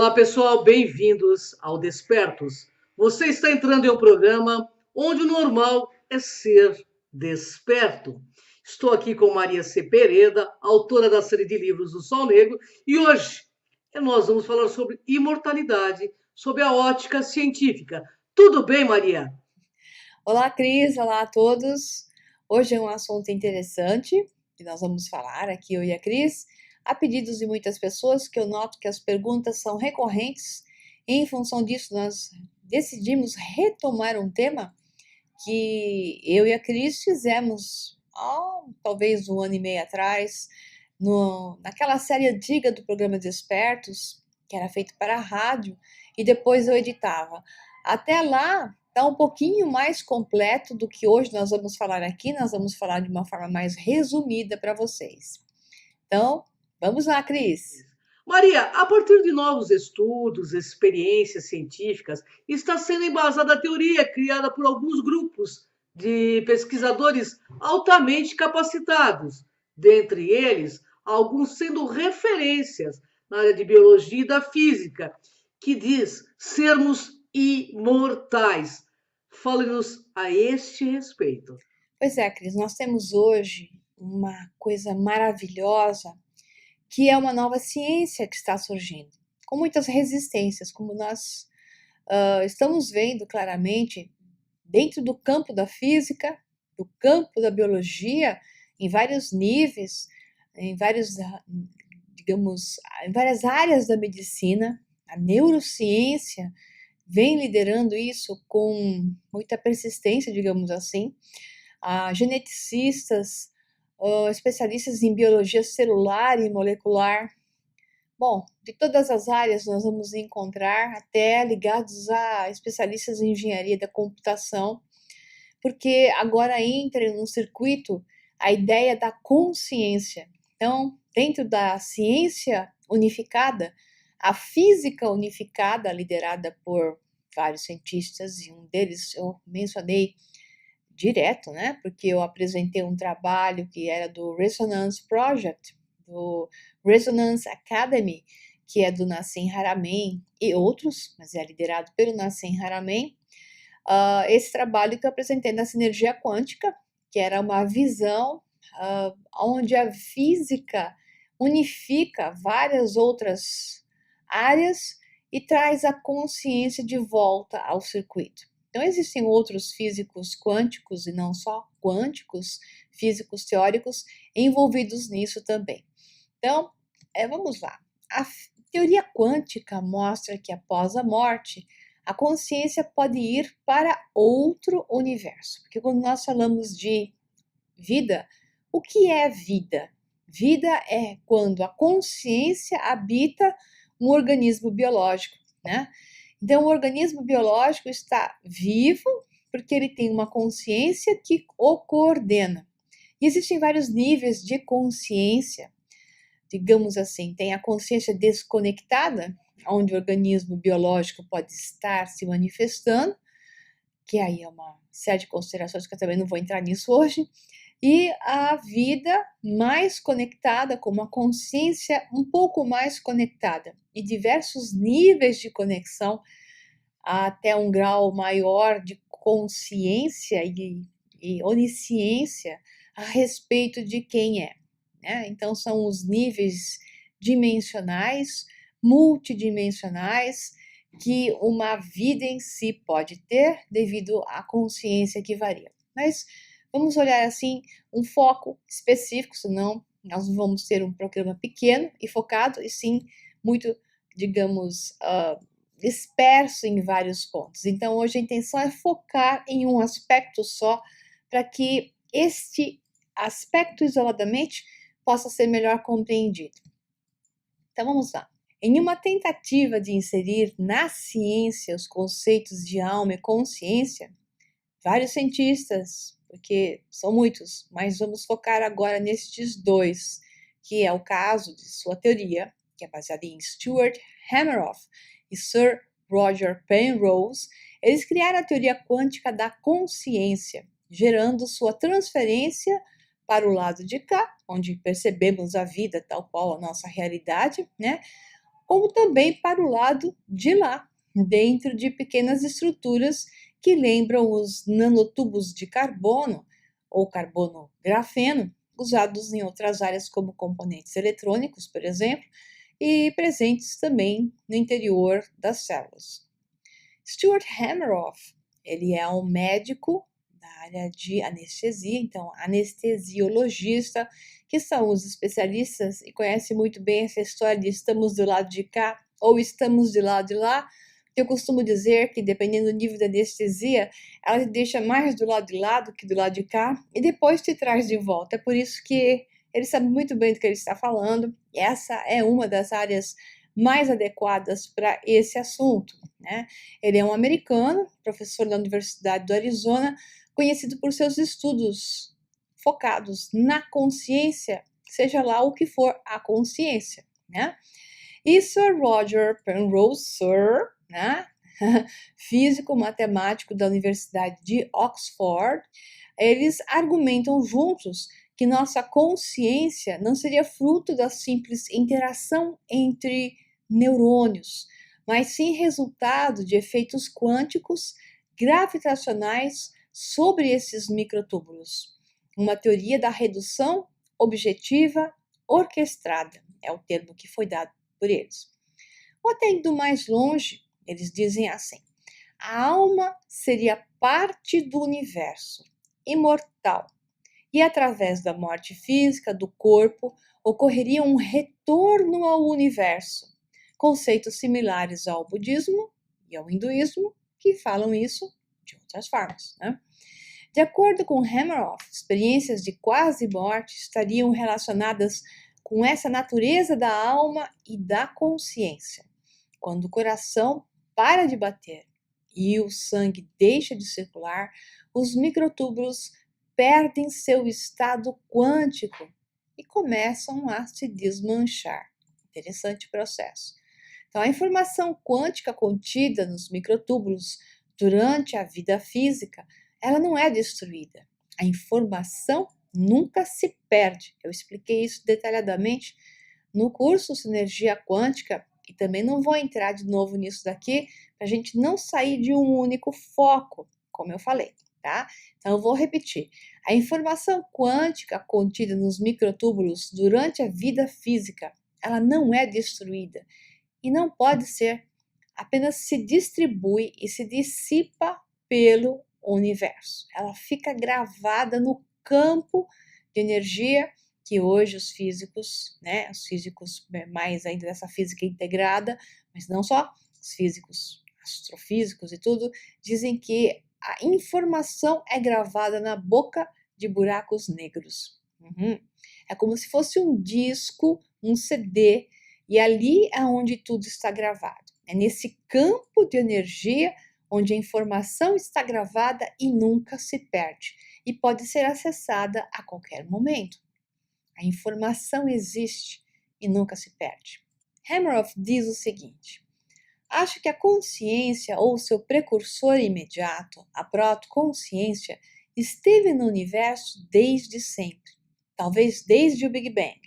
Olá, pessoal, bem-vindos ao Despertos. Você está entrando em um programa onde o normal é ser desperto. Estou aqui com Maria C. Pereda, autora da série de livros do Sol Negro, e hoje nós vamos falar sobre imortalidade, sob a ótica científica. Tudo bem, Maria? Olá, Cris. Olá a todos. Hoje é um assunto interessante que nós vamos falar aqui, eu e a Cris, a pedidos de muitas pessoas, que eu noto que as perguntas são recorrentes. Em função disso, nós decidimos retomar um tema que eu e a Cris fizemos talvez um ano e meio atrás, naquela série antiga do programa Despertos, que era feito para a rádio, e depois eu editava. Até lá, está um pouquinho mais completo do que hoje nós vamos falar aqui, nós vamos falar de uma forma mais resumida para vocês. Então, vamos lá, Cris. Maria, a partir de novos estudos, experiências científicas, está sendo embasada a teoria criada por alguns grupos de pesquisadores altamente capacitados, dentre eles, alguns sendo referências na área de biologia e da física, que diz sermos imortais. Fale-nos a este respeito. Pois é, Cris, nós temos hoje uma coisa maravilhosa, que é uma nova ciência que está surgindo, com muitas resistências, como nós estamos vendo claramente dentro do campo da física, do campo da biologia, em vários níveis, em vários, digamos, em várias áreas da medicina. A neurociência vem liderando isso com muita persistência, digamos assim. Geneticistas, especialistas em biologia celular e molecular. Bom, de todas as áreas nós vamos encontrar, até ligados a especialistas em engenharia da computação, porque agora entra no circuito a ideia da consciência. Então, dentro da ciência unificada, a física unificada, liderada por vários cientistas, e um deles eu mencionei direto, né? Porque eu apresentei um trabalho que era do Resonance Project, do Resonance Academy, que é do Nassim Haramein e outros, mas é liderado pelo Nassim Haramein. Esse trabalho que eu apresentei na sinergia quântica, que era uma visão onde a física unifica várias outras áreas e traz a consciência de volta ao circuito. Então, existem outros físicos quânticos, e não só quânticos, físicos teóricos, envolvidos nisso também. Então, vamos lá. A teoria quântica mostra que após a morte, a consciência pode ir para outro universo. Porque quando nós falamos de vida, o que é vida? Vida é quando a consciência habita um organismo biológico, né? Então, o organismo biológico está vivo porque ele tem uma consciência que o coordena. E existem vários níveis de consciência, digamos assim. Tem a consciência desconectada, onde o organismo biológico pode estar se manifestando, que aí é uma série de considerações que eu também não vou entrar nisso hoje, e a vida mais conectada, com uma consciência um pouco mais conectada, e diversos níveis de conexão, até um grau maior de consciência e onisciência a respeito de quem é, né? Então, são os níveis dimensionais, multidimensionais, que uma vida em si pode ter devido à consciência que varia. Mas vamos olhar assim um foco específico, senão nós vamos ter um programa pequeno e focado, e sim muito, digamos, disperso em vários pontos. Então, hoje a intenção é focar em um aspecto só, para que este aspecto isoladamente possa ser melhor compreendido. Então, vamos lá. Em uma tentativa de inserir na ciência os conceitos de alma e consciência, vários cientistas, porque são muitos, mas vamos focar agora nestes dois, que é o caso de sua teoria, que é baseada em Stuart Hameroff e Sir Roger Penrose. Eles criaram a teoria quântica da consciência, gerando sua transferência para o lado de cá, onde percebemos a vida tal qual a nossa realidade, né? como também para o lado de lá, dentro de pequenas estruturas que lembram os nanotubos de carbono ou carbono-grafeno, usados em outras áreas como componentes eletrônicos, por exemplo, e presentes também no interior das células. Stuart Hameroff, ele é um médico da área de anestesia, então anestesiologista, que são os especialistas e conhece muito bem essa história de estamos do lado de cá ou estamos do lado de lá. Eu costumo dizer que, dependendo do nível da anestesia, ela te deixa mais do lado de lá do que do lado de cá e depois te traz de volta. É por isso que ele sabe muito bem do que ele está falando. E essa é uma das áreas mais adequadas para esse assunto, né? Ele é um americano, professor da Universidade do Arizona, conhecido por seus estudos focados na consciência, seja lá o que for a consciência, né? E Sir Roger Penrose, Sir, né? Físico matemático da Universidade de Oxford, eles argumentam juntos que nossa consciência não seria fruto da simples interação entre neurônios, mas sim resultado de efeitos quânticos gravitacionais sobre esses microtúbulos. Uma teoria da redução objetiva orquestrada é o termo que foi dado por eles. Ou até indo mais longe, eles dizem assim: a alma seria parte do universo, imortal, e através da morte física do corpo ocorreria um retorno ao universo. Conceitos similares ao budismo e ao hinduísmo, que falam isso de outras formas, né? De acordo com Hameroff, experiências de quase morte estariam relacionadas com essa natureza da alma e da consciência. Quando o coração para de bater e o sangue deixa de circular, os microtúbulos perdem seu estado quântico e começam a se desmanchar. Interessante processo. Então, a informação quântica contida nos microtúbulos durante a vida física, ela não é destruída. A informação nunca se perde. Eu expliquei isso detalhadamente no curso Sinergia Quântica e também não vou entrar de novo nisso daqui para a gente não sair de um único foco, como eu falei, tá? Então, eu vou repetir. A informação quântica contida nos microtúbulos durante a vida física, ela não é destruída e não pode ser, apenas se distribui e se dissipa pelo universo. Ela fica gravada no campo de energia que hoje os físicos, né, os físicos mais ainda dessa física integrada, mas não só, os físicos astrofísicos e tudo, dizem que a informação é gravada na boca de buracos negros. É como se fosse um disco, um CD, e ali é onde tudo está gravado. É nesse campo de energia onde a informação está gravada e nunca se perde, e pode ser acessada a qualquer momento. A informação existe e nunca se perde. Hameroff diz o seguinte: acho que a consciência ou seu precursor imediato, a protoconsciência, esteve no universo desde sempre, talvez desde o Big Bang.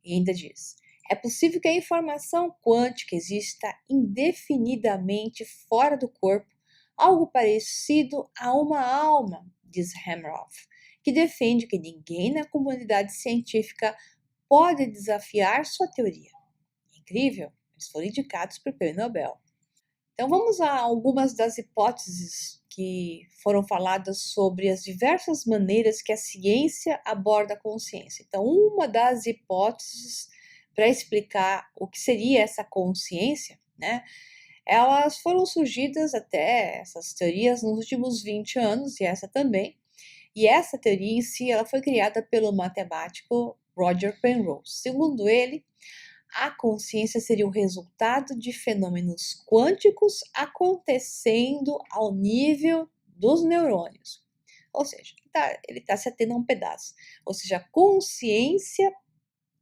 E ainda diz: é possível que a informação quântica exista indefinidamente fora do corpo, algo parecido a uma alma, diz Hameroff, que defende que ninguém na comunidade científica pode desafiar sua teoria. Incrível, eles foram indicados para o Prêmio Nobel. Então vamos a algumas das hipóteses que foram faladas sobre as diversas maneiras que a ciência aborda a consciência. Então, uma das hipóteses para explicar o que seria essa consciência, né? Elas foram surgidas até essas teorias nos últimos 20 anos, e essa também. E essa teoria em si, ela foi criada pelo matemático Roger Penrose. Segundo ele, a consciência seria o resultado de fenômenos quânticos acontecendo ao nível dos neurônios. Ou seja, ele está se atendo a um pedaço. Ou seja, a consciência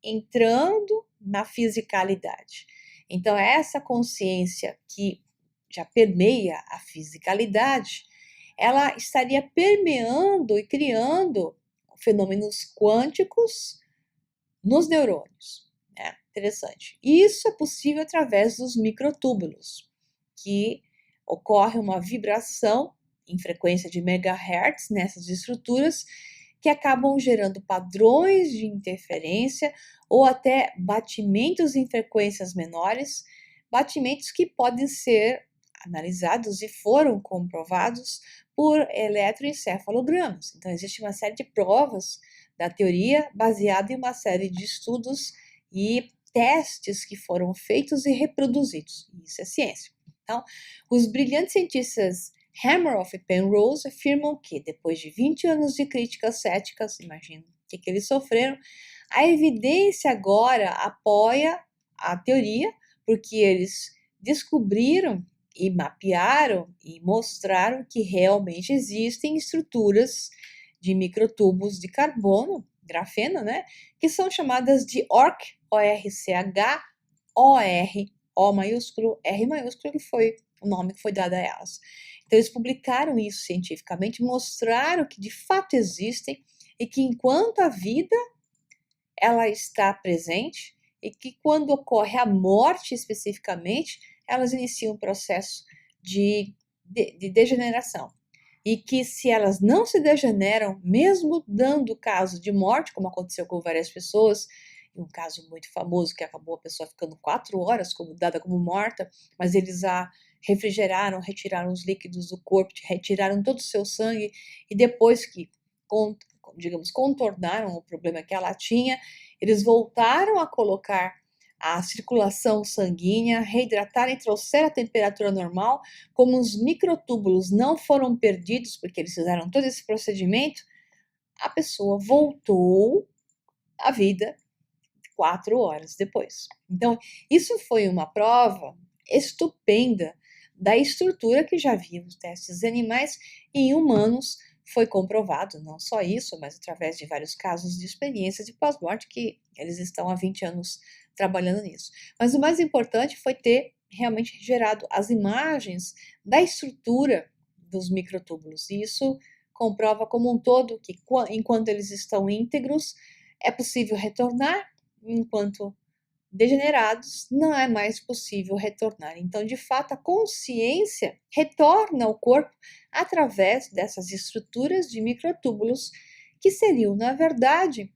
entrando na fisicalidade. Então, essa consciência que já permeia a fisicalidade, ela estaria permeando e criando fenômenos quânticos nos neurônios, né? Interessante. Isso é possível através dos microtúbulos, que ocorre uma vibração em frequência de megahertz nessas estruturas que acabam gerando padrões de interferência ou até batimentos em frequências menores, batimentos que podem ser analisados e foram comprovados por eletroencefalogramas. Então, existe uma série de provas da teoria baseada em uma série de estudos e testes que foram feitos e reproduzidos. Isso é ciência. Então, os brilhantes cientistas Hameroff e Penrose afirmam que, depois de 20 anos de críticas céticas, imagino o que eles sofreram, a evidência agora apoia a teoria, porque eles descobriram e mapearam e mostraram que realmente existem estruturas de microtubos de carbono, grafeno, né, que são chamadas de ORC, O-R-C-H-O-R, O maiúsculo, R maiúsculo, que foi o nome que foi dado a elas. Então, eles publicaram isso cientificamente, mostraram que de fato existem e que enquanto a vida ela está presente e que quando ocorre a morte especificamente, elas iniciam um processo de degeneração. E que se elas não se degeneram, mesmo dando o caso de morte, como aconteceu com várias pessoas, um caso muito famoso que acabou a pessoa ficando 4 horas dada como morta, mas eles a refrigeraram, retiraram os líquidos do corpo, retiraram todo o seu sangue e depois que, digamos, contornaram o problema que ela tinha, eles voltaram a colocar a circulação sanguínea, reidrataram e trouxeram a temperatura normal. Como os microtúbulos não foram perdidos, porque eles fizeram todo esse procedimento, a pessoa voltou à vida 4 horas depois. Então, isso foi uma prova estupenda da estrutura que já havia nos testes animais e em humanos foi comprovado, não só isso, mas através de vários casos de experiência de pós-morte que eles estão há 20 anos trabalhando nisso. Mas o mais importante foi ter realmente gerado as imagens da estrutura dos microtúbulos. E isso comprova como um todo que enquanto eles estão íntegros, é possível retornar, enquanto degenerados, não é mais possível retornar. Então, de fato, a consciência retorna ao corpo através dessas estruturas de microtúbulos, que seriam, na verdade,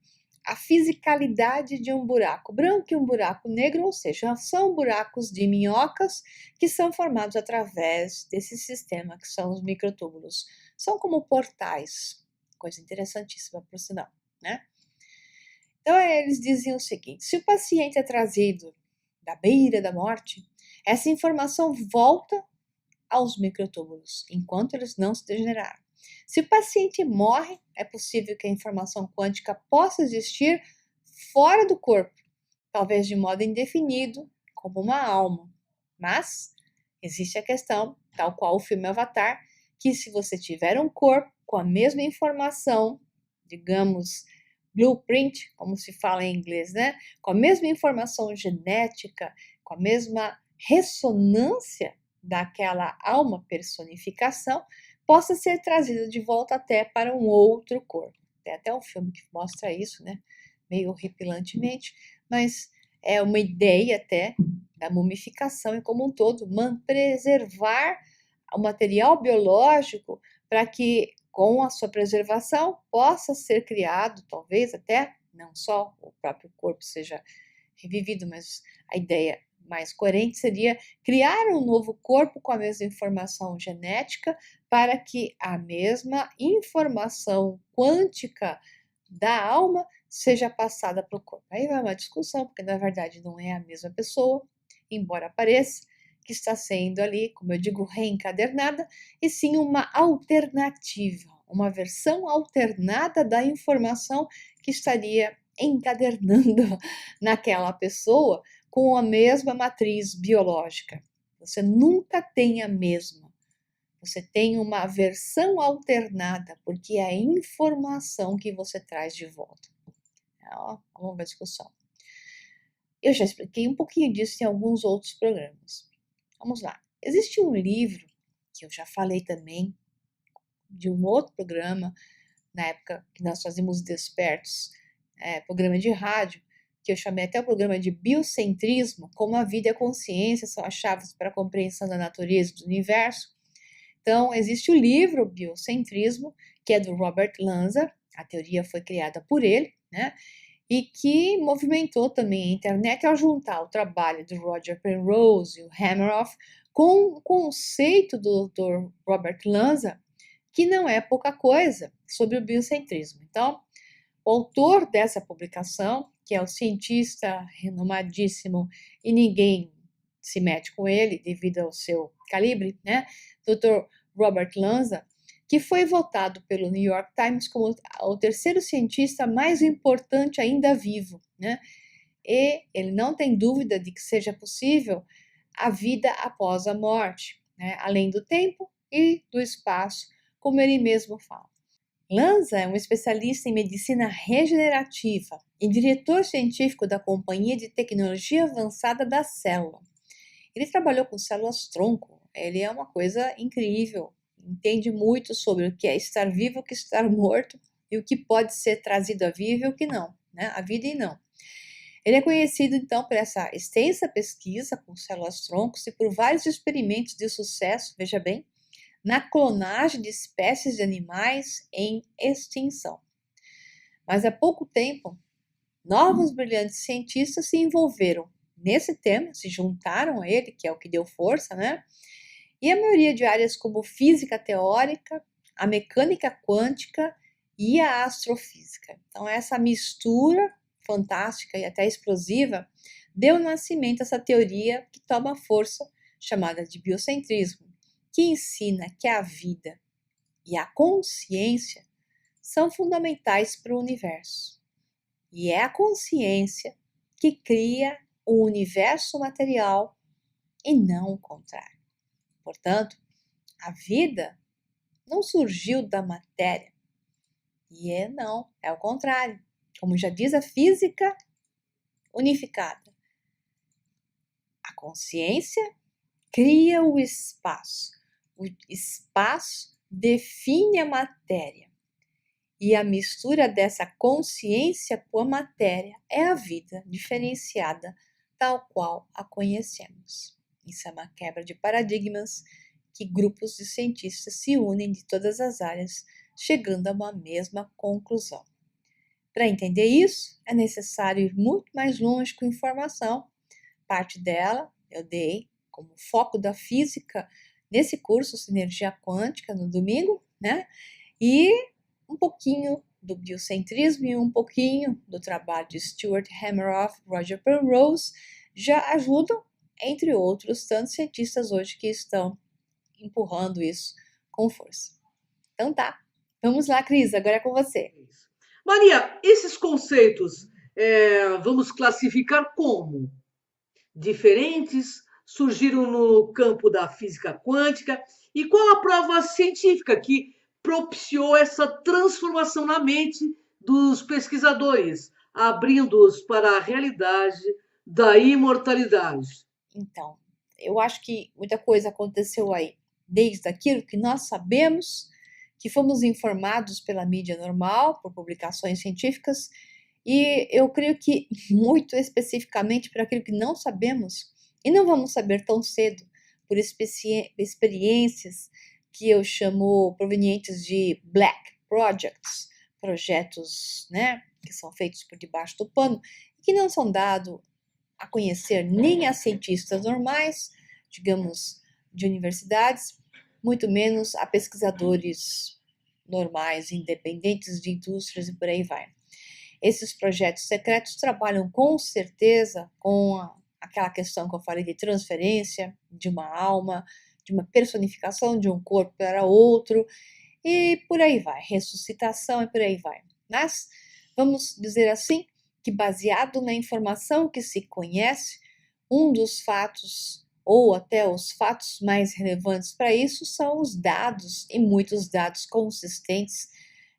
a fisicalidade de um buraco branco e um buraco negro, ou seja, são buracos de minhocas que são formados através desse sistema que são os microtúbulos. São como portais, coisa interessantíssima por sinal, né? Então, eles diziam o seguinte: se o paciente é trazido da beira da morte, essa informação volta aos microtúbulos, enquanto eles não se degeneraram. Se o paciente morre, é possível que a informação quântica possa existir fora do corpo, talvez de modo indefinido, como uma alma. Mas existe a questão, tal qual o filme Avatar, que se você tiver um corpo com a mesma informação, digamos, blueprint, como se fala em inglês, né? Com a mesma informação genética, com a mesma ressonância daquela alma personificação, possa ser trazida de volta até para um outro corpo. Tem até um filme que mostra isso, né? Meio horripilantemente, mas é uma ideia até da mumificação e como um todo, preservar o material biológico para que com a sua preservação possa ser criado, talvez até, não só o próprio corpo seja revivido, mas a ideia mais coerente seria criar um novo corpo com a mesma informação genética para que a mesma informação quântica da alma seja passada para o corpo. Aí vai uma discussão, porque na verdade não é a mesma pessoa, embora pareça que está sendo ali, como eu digo, reencadernada, e sim uma alternativa, uma versão alternada da informação que estaria encadernando naquela pessoa com a mesma matriz biológica. Você nunca tem a mesma. Você tem uma versão alternada, porque é a informação que você traz de volta. É uma longa discussão. Eu já expliquei um pouquinho disso em alguns outros programas. Vamos lá. Existe um livro que eu já falei também de um outro programa, na época que nós fazíamos Despertos, programa de rádio, que eu chamei até o programa de biocentrismo, como a vida e a consciência são as chaves para a compreensão da natureza e do universo. Então, existe o livro Biocentrismo, que é do Robert Lanza, a teoria foi criada por ele, né? E que movimentou também a internet ao juntar o trabalho do Roger Penrose e o Hameroff com o conceito do Dr. Robert Lanza, que não é pouca coisa, sobre o biocentrismo. Então, o autor dessa publicação, que é o cientista renomadíssimo e ninguém se mete com ele devido ao seu calibre, né? Dr. Robert Lanza, que foi votado pelo New York Times como o terceiro cientista mais importante ainda vivo, né? E ele não tem dúvida de que seja possível a vida após a morte, né? Além do tempo e do espaço, como ele mesmo fala. Lanza é um especialista em medicina regenerativa e diretor científico da Companhia de Tecnologia Avançada da Célula. Ele trabalhou com células-tronco, ele é uma coisa incrível, entende muito sobre o que é estar vivo, o que é estar morto e o que pode ser trazido à vida e o que não, né? A vida e não. Ele é conhecido, então, por essa extensa pesquisa com células-troncos e por vários experimentos de sucesso, veja bem, na clonagem de espécies de animais em extinção. Mas há pouco tempo, novos brilhantes cientistas se envolveram nesse tema, se juntaram a ele, que é o que deu força, né? E a maioria de áreas como física teórica, a mecânica quântica e a astrofísica. Então, essa mistura fantástica e até explosiva deu nascimento a essa teoria que toma força, chamada de biocentrismo, que ensina que a vida e a consciência são fundamentais para o universo. E é a consciência que cria o universo material e não o contrário. Portanto, a vida não surgiu da matéria. E é o contrário. Como já diz a física unificada, a consciência cria o espaço. O espaço define a matéria. E a mistura dessa consciência com a matéria é a vida diferenciada, tal qual a conhecemos. Isso é uma quebra de paradigmas que grupos de cientistas se unem de todas as áreas, chegando a uma mesma conclusão. Para entender isso, é necessário ir muito mais longe com informação. Parte dela eu dei como foco da física nesse curso Sinergia Quântica no domingo, né? E um pouquinho do biocentrismo e um pouquinho do trabalho de Stuart Hameroff, Roger Penrose já ajudam, entre outros tantos cientistas hoje que estão empurrando isso com força. Então tá, vamos lá, Cris, agora é com você. Maria, esses conceitos vamos classificar como diferentes, surgiram no campo da física quântica, e qual a prova científica que propiciou essa transformação na mente dos pesquisadores, abrindo-os para a realidade da imortalidade? Então, eu acho que muita coisa aconteceu aí, desde aquilo que nós sabemos, que fomos informados pela mídia normal, por publicações científicas, e eu creio que muito especificamente para aquilo que não sabemos, e não vamos saber tão cedo, por experiências que eu chamo provenientes de Black Projects, projetos, né, que são feitos por debaixo do pano, e que não são dados a conhecer nem a cientistas normais, digamos, de universidades, muito menos a pesquisadores normais, independentes de indústrias e por aí vai. Esses projetos secretos trabalham com certeza com aquela questão que eu falei de transferência de uma alma, de uma personificação de um corpo para outro, e por aí vai, ressuscitação e por aí vai. Mas, vamos dizer assim, que baseado na informação que se conhece, um dos fatos, ou até os fatos mais relevantes para isso, são os dados, e muitos dados consistentes,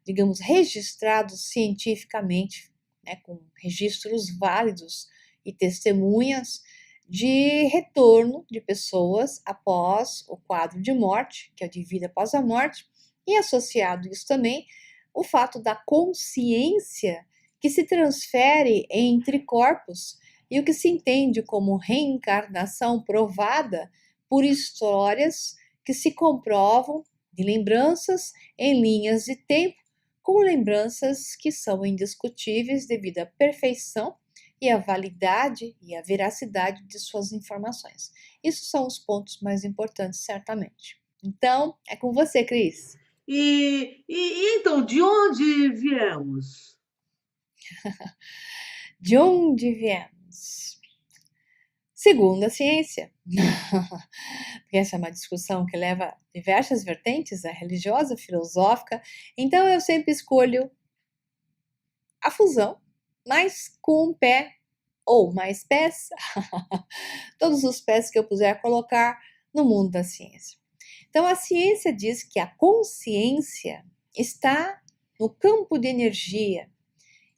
digamos, registrados cientificamente, né, com registros válidos e testemunhas de retorno de pessoas após o quadro de morte, que é o de vida após a morte, e associado a isso também o fato da consciência que se transfere entre corpos e o que se entende como reencarnação provada por histórias que se comprovam de lembranças em linhas de tempo, com lembranças que são indiscutíveis devido à perfeição e à validade e à veracidade de suas informações. Isso são os pontos mais importantes, certamente. Então, é com você, Cris. Então, de onde viemos? De onde viemos? Segundo a ciência, porque essa é uma discussão que leva diversas vertentes, a religiosa, a filosófica, então eu sempre escolho a fusão, mas com um pé ou mais pés, todos os pés que eu puder colocar no mundo da ciência. Então, a ciência diz que a consciência está no campo de energia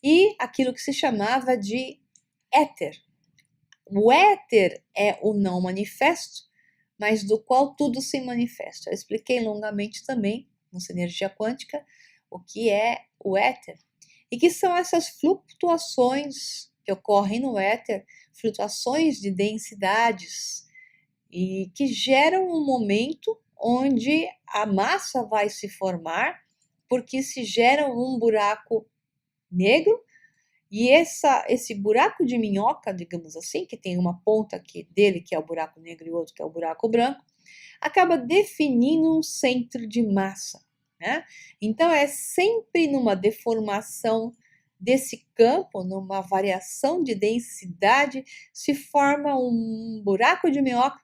e aquilo que se chamava de éter. O éter é o não manifesto, mas do qual tudo se manifesta. Eu expliquei longamente também, na energia quântica, o que é o éter e que são essas flutuações que ocorrem no éter, flutuações de densidades e que geram um momento onde a massa vai se formar, porque se gera um buraco negro e esse buraco de minhoca, digamos assim, que tem uma ponta aqui dele que é o buraco negro e outro que é o buraco branco, acaba definindo um centro de massa, né? Então é sempre numa deformação desse campo, numa variação de densidade, se forma um buraco de minhoca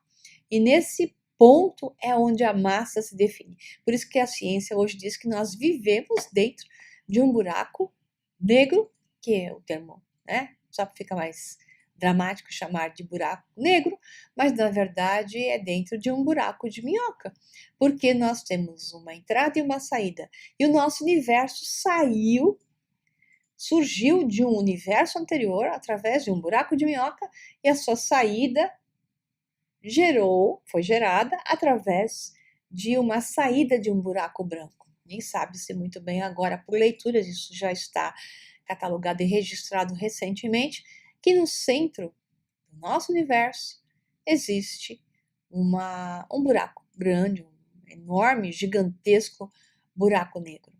e nesse ponto é onde a massa se define. Por isso que a ciência hoje diz que nós vivemos dentro de um buraco negro, que é o termo, né? Só para ficar mais dramático chamar de buraco negro, mas na verdade é dentro de um buraco de minhoca, porque nós temos uma entrada e uma saída. E o nosso universo surgiu de um universo anterior através de um buraco de minhoca e a sua saída foi gerada através de uma saída de um buraco branco. Nem sabe-se muito bem agora por leituras, isso já está catalogado e registrado recentemente, que no centro do nosso universo existe um buraco grande, um enorme, gigantesco buraco negro.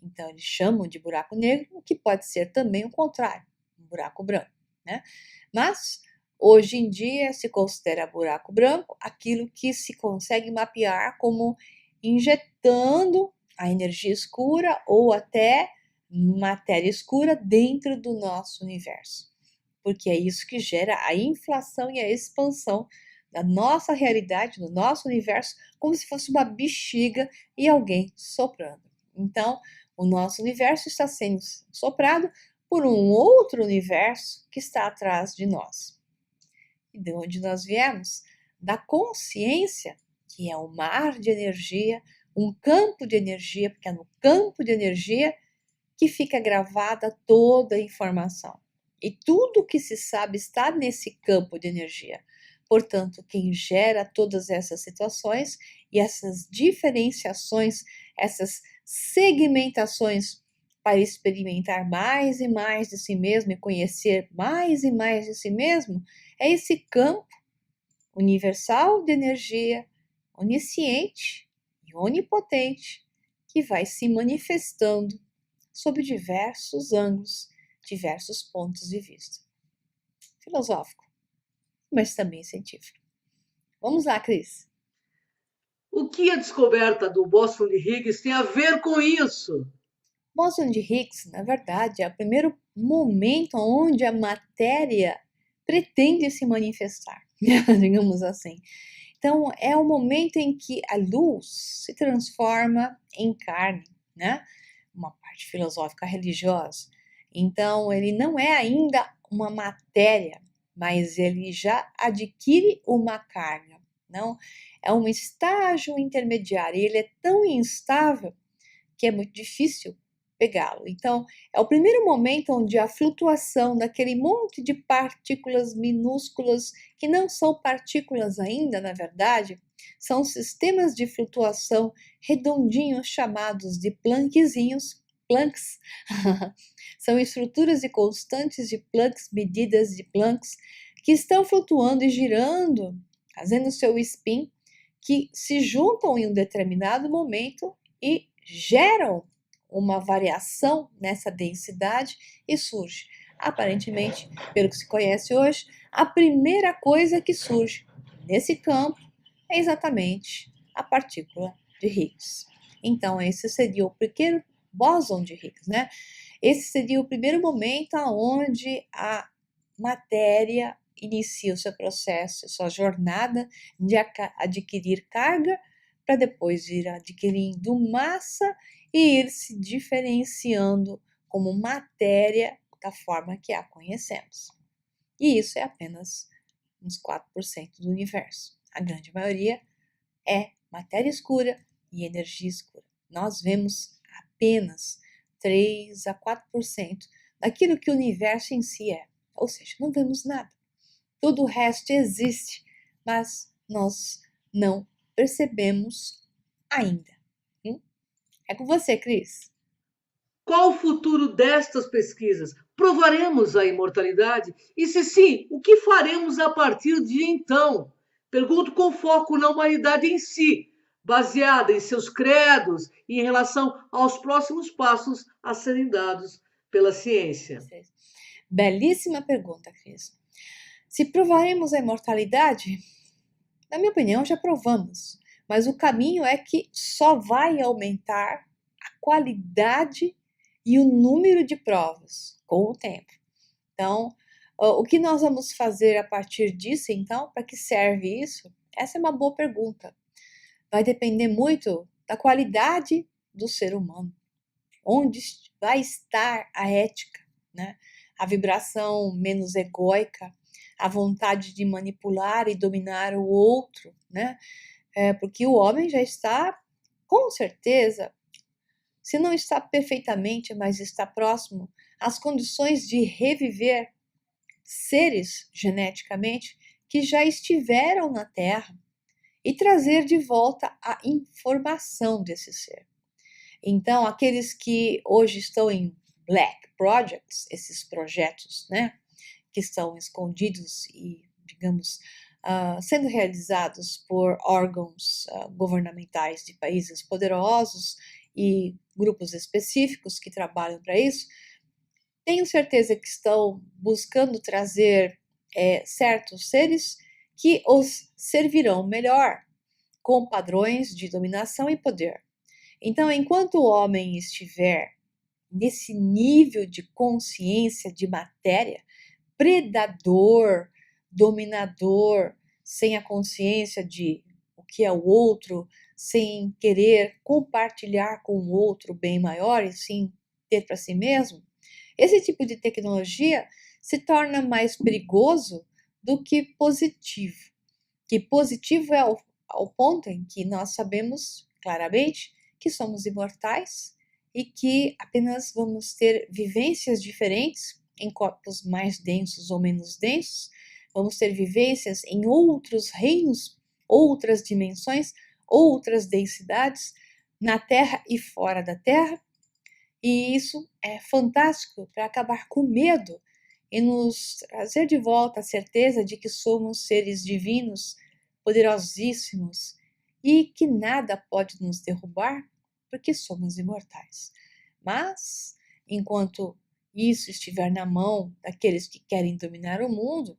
Então, eles chamam de buraco negro, o que pode ser também o contrário, um buraco branco, né? Mas, hoje em dia, se considera buraco branco aquilo que se consegue mapear como injetando a energia escura ou até matéria escura dentro do nosso universo. Porque é isso que gera a inflação e a expansão da nossa realidade, do nosso universo, como se fosse uma bexiga e alguém soprando. Então, o nosso universo está sendo soprado por um outro universo que está atrás de nós. E de onde nós viemos? Da consciência, que é um mar de energia, um campo de energia, porque é no campo de energia que fica gravada toda a informação. E tudo o que se sabe está nesse campo de energia. Portanto, quem gera todas essas situações e essas diferenciações, essas segmentações para experimentar mais e mais de si mesmo e conhecer mais e mais de si mesmo, é esse campo universal de energia, onisciente e onipotente, que vai se manifestando sob diversos ângulos, diversos pontos de vista. Filosófico, mas também científico. Vamos lá, Cris. O que a descoberta do bóson de Higgs tem a ver com isso? Bóson de Higgs, na verdade, é o primeiro momento onde a matéria pretende se manifestar, digamos assim. Então, é o momento em que a luz se transforma em carne, né? Uma parte filosófica religiosa. Então, ele não é ainda uma matéria, mas ele já adquire uma carga. Não, é um estágio intermediário. Ele é tão instável que é muito difícil pegá-lo. Então, é o primeiro momento onde a flutuação daquele monte de partículas minúsculas, que não são partículas ainda, na verdade, são sistemas de flutuação redondinhos chamados de Planckzinhos, Plancks, são estruturas e constantes de Plancks, medidas de Plancks, que estão flutuando e girando, fazendo seu spin, que se juntam em um determinado momento e geram uma variação nessa densidade e surge, aparentemente, pelo que se conhece hoje, a primeira coisa que surge nesse campo é exatamente a partícula de Higgs. Então, esse seria o pequeno bóson de Higgs, né? Esse seria o primeiro momento onde a matéria inicia o seu processo, sua jornada de adquirir carga, para depois ir adquirindo massa e ir se diferenciando como matéria da forma que a conhecemos. E isso é apenas uns 4% do universo. A grande maioria é matéria escura e energia escura. Nós vemos apenas 3 a 4% daquilo que o universo em si é. Ou seja, não vemos nada. Todo o resto existe, mas nós não percebemos ainda. É com você, Cris. Qual o futuro destas pesquisas? Provaremos a imortalidade? E se sim, o que faremos a partir de então? Pergunto com foco na humanidade em si, baseada em seus credos e em relação aos próximos passos a serem dados pela ciência. Belíssima pergunta, Cris. Se provaremos a imortalidade, na minha opinião, já provamos. Mas o caminho é que só vai aumentar a qualidade e o número de provas com o tempo. Então, o que nós vamos fazer a partir disso, então? Para que serve isso? Essa é uma boa pergunta. Vai depender muito da qualidade do ser humano. Onde vai estar a ética, né? A vibração menos egóica, a vontade de manipular e dominar o outro, né? Porque o homem já está, com certeza, se não está perfeitamente, mas está próximo às condições de reviver seres geneticamente que já estiveram na Terra e trazer de volta a informação desse ser. Então, aqueles que hoje estão em Black Projects, esses projetos, né, que estão escondidos e, digamos, sendo realizados por órgãos governamentais de países poderosos e grupos específicos que trabalham para isso, tenho certeza que estão buscando trazer certos seres que os servirão melhor, com padrões de dominação e poder. Então, enquanto o homem estiver nesse nível de consciência de matéria, predador, dominador, sem a consciência de o que é o outro, sem querer compartilhar com o outro bem maior e sim ter para si mesmo, esse tipo de tecnologia se torna mais perigoso do que positivo. Que positivo é ao ponto em que nós sabemos claramente que somos imortais e que apenas vamos ter vivências diferentes em corpos mais densos ou menos densos, vamos ter vivências em outros reinos, outras dimensões, outras densidades, na Terra e fora da Terra, e isso é fantástico para acabar com o medo e nos trazer de volta a certeza de que somos seres divinos, poderosíssimos e que nada pode nos derrubar porque somos imortais. Mas, enquanto isso estiver na mão daqueles que querem dominar o mundo,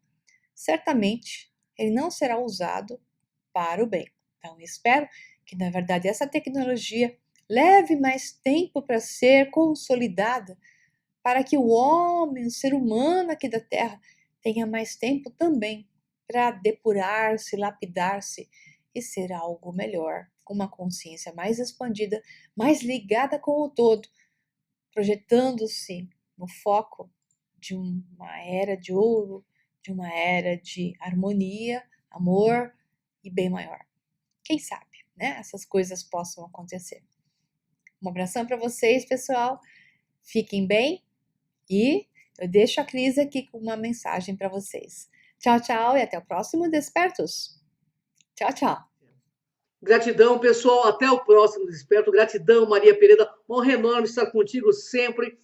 certamente ele não será usado para o bem. Então, espero que, na verdade, essa tecnologia leve mais tempo para ser consolidada, para que o homem, o ser humano aqui da Terra, tenha mais tempo também para depurar-se, lapidar-se e ser algo melhor, com uma consciência mais expandida, mais ligada com o todo, projetando-se no foco de uma era de ouro, de uma era de harmonia, amor e bem maior. Quem sabe, né? Essas coisas possam acontecer. Um abração para vocês, pessoal. Fiquem bem e eu deixo a Cris aqui com uma mensagem para vocês. Tchau, tchau e até o próximo Despertos. Tchau, tchau. Gratidão, pessoal. Até o próximo Desperto. Gratidão, Maria Pereira. Honra enorme estar contigo sempre.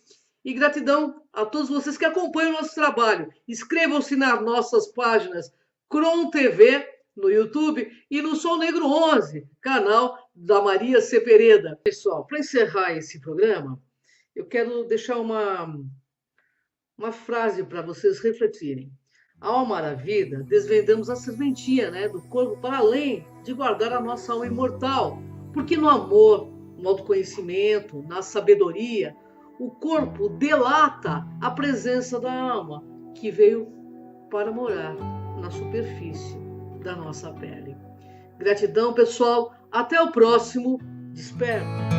E gratidão a todos vocês que acompanham o nosso trabalho. Inscrevam-se nas nossas páginas Cron TV no YouTube e no Sol Negro 11, canal da Maria Cepereda. Pessoal, para encerrar esse programa, eu quero deixar uma frase para vocês refletirem. Ao amar a vida, desvendamos a serventia, né, do corpo para além de guardar a nossa alma imortal. Porque no amor, no autoconhecimento, na sabedoria, o corpo delata a presença da alma, que veio para morar na superfície da nossa pele. Gratidão, pessoal. Até o próximo Desperta.